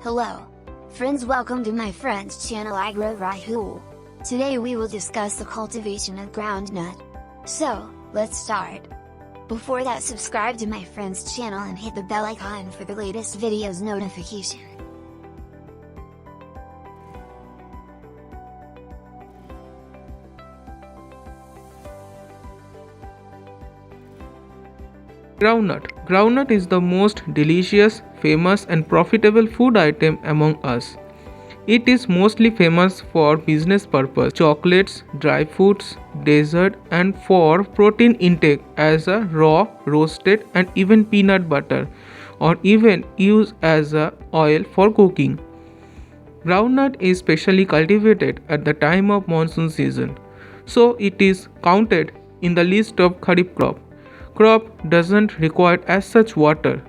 Hello. Friends, welcome to my friend's channel Agrorahul. Today we will discuss the cultivation of groundnut. So, let's start. Before that, subscribe to my friend's channel and hit the bell icon for the latest videos notification. Groundnut. Groundnut is the most delicious, famous and profitable food item among us. It is mostly famous for business purpose, chocolates, dry foods, dessert and for protein intake as a raw, roasted and even peanut butter, or even used as a oil for cooking. Groundnut is specially cultivated at the time of monsoon season, so it is counted in the list of kharif crop doesn't require as such water,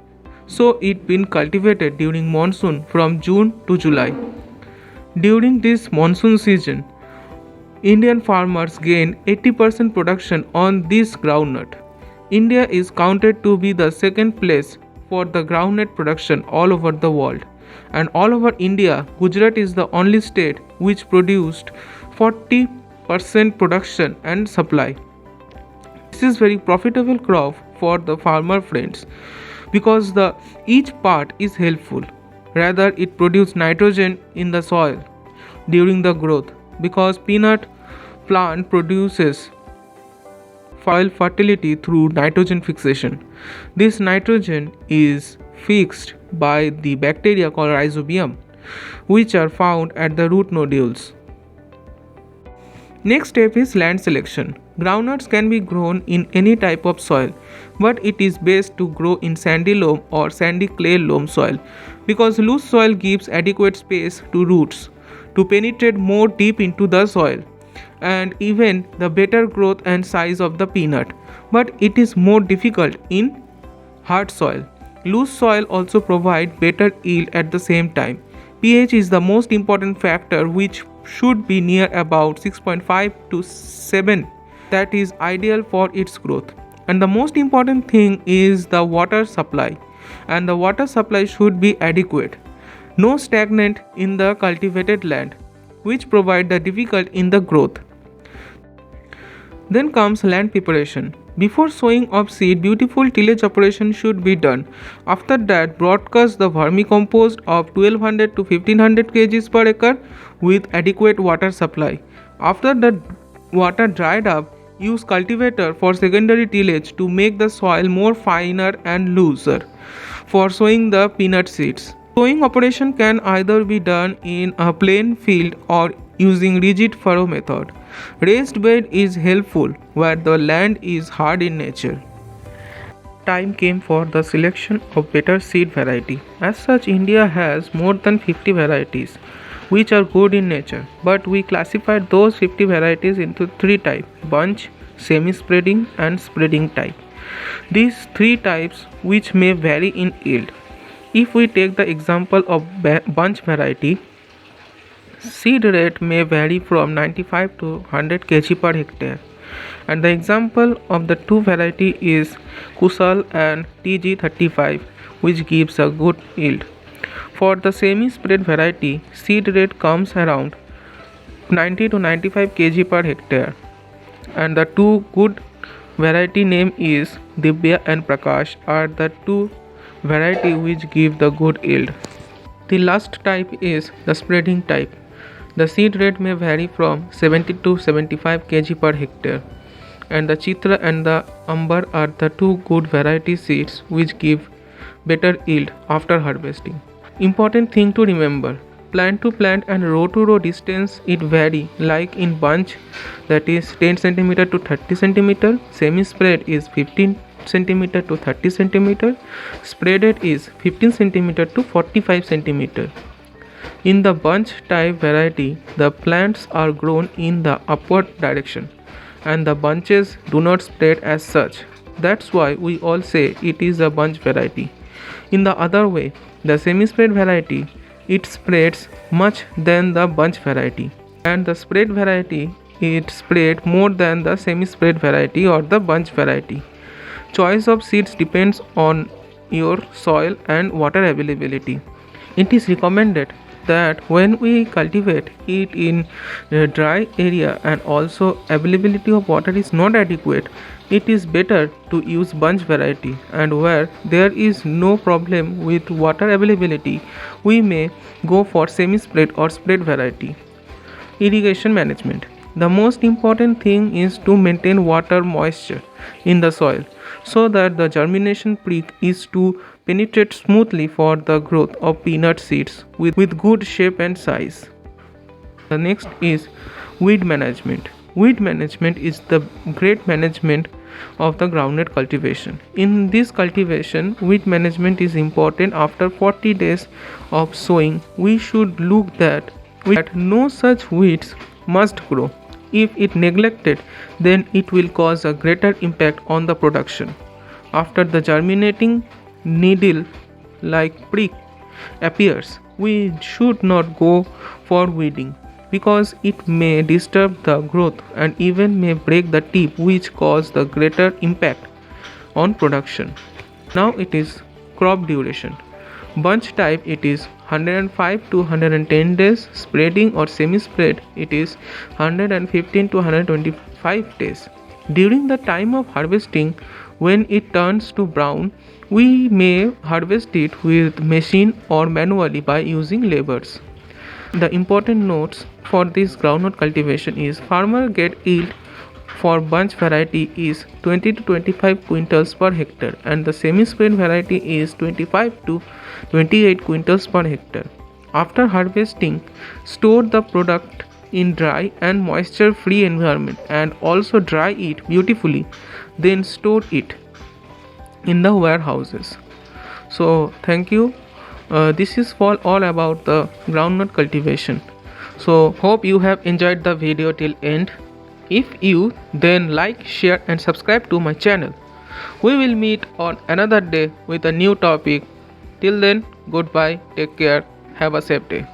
so it been cultivated during monsoon from June to July. During this monsoon season, Indian farmers gain 80% production on this groundnut. India is counted to be the second place for the groundnut production all over the world, and all over India, Gujarat is the only state which produced 40% production and supply. This is very profitable crop for the farmer friends because each part is helpful. Rather, it produces nitrogen in the soil during the growth because peanut plant produces soil fertility through nitrogen fixation. This nitrogen is fixed by the bacteria called rhizobium, which are found at the root nodules. Next step is land selection. Groundnuts can be grown in any type of soil, but it is best to grow in sandy loam or sandy clay loam soil because loose soil gives adequate space to roots to penetrate more deep into the soil and even the better growth and size of the peanut, but it is more difficult in hard soil. Loose soil also provide better yield at the same time. pH is the most important factor, which should be near about 6.5 to 7. That is ideal for its growth. And the most important thing is the water supply, and the water supply should be adequate. No stagnant in the cultivated land, which provide the difficult in the growth. Then comes land preparation. Before sowing of seed, beautiful tillage operation should be done. After that, broadcast the vermicompost of 1200 to 1500 kg per acre with adequate water supply. After the water dried up, use cultivator for secondary tillage to make the soil more finer and looser for sowing the peanut seeds. Sowing operation can either be done in a plain field or using rigid furrow method. Raised bed is helpful where the land is hard in nature. Time came for the selection of better seed variety. As such, India has more than 50 varieties which are good in nature, but we classified those 50 varieties into three types: bunch, semi-spreading and spreading type. These three types which may vary in yield. If we take the example of bunch variety, seed rate may vary from 95 to 100 kg per hectare, and the example of the two variety is Kusal and TG35, which gives a good yield. For the semi-spread variety, seed rate comes around 90 to 95 kg per hectare, and the two good variety name is Divya and Prakash are the two variety which give the good yield. The last type is the spreading type. The seed rate may vary from 70 to 75 kg per hectare, and the Chitra and the Ambar are the two good variety seeds which give better yield after harvesting. Important thing to remember: plant to plant and row to row distance it vary, like in bunch that is 10 cm to 30 cm, semi spread is 15 cm to 30 cm, spreaded is 15 cm to 45 cm. In the bunch type variety, the plants are grown in the upward direction and the bunches do not spread as such. That's why we all say it is a bunch variety. In the other way, the semi-spread variety, it spreads much than the bunch variety, and the spread variety, it spread more than the semi-spread variety or the bunch variety. Choice of seeds depends on your soil and water availability. It is recommended that when we cultivate it in a dry area and also availability of water is not adequate, it is better to use bunch variety, and where there is no problem with water availability, we may go for semi-spread or spread variety. Irrigation management. The most important thing is to maintain water moisture in the soil so that the germination prick is to penetrate smoothly for the growth of peanut seeds with good shape and size. The next is weed management. Weed management is the great management of the groundnut cultivation. In this cultivation, weed management is important. After 40 days of sowing, we should look that no such weeds must grow. If it neglected, then it will cause a greater impact on the production. After the germinating needle like prick appears, we should not go for weeding because it may disturb the growth and even may break the tip, which cause the greater impact on production. Now it is crop duration. Bunch type it is 105 to 110 days, spreading or semi-spread it is 115 to 125 days. During the time of harvesting, when it turns to brown, we may harvest it with machine or manually by using laborers. The important notes for this groundnut cultivation is farmer get yield for bunch variety is 20 to 25 quintals per hectare and the semi-spread variety is 25 to 28 quintals per hectare. After harvesting, store the product in dry and moisture free environment and also dry it beautifully, then store it in the warehouses. So thank you. This is for all about the groundnut cultivation. So hope you have enjoyed the video till end. If you, then like, share and subscribe to my channel. We will meet on another day with a new topic. Till then, goodbye, take care, have a safe day.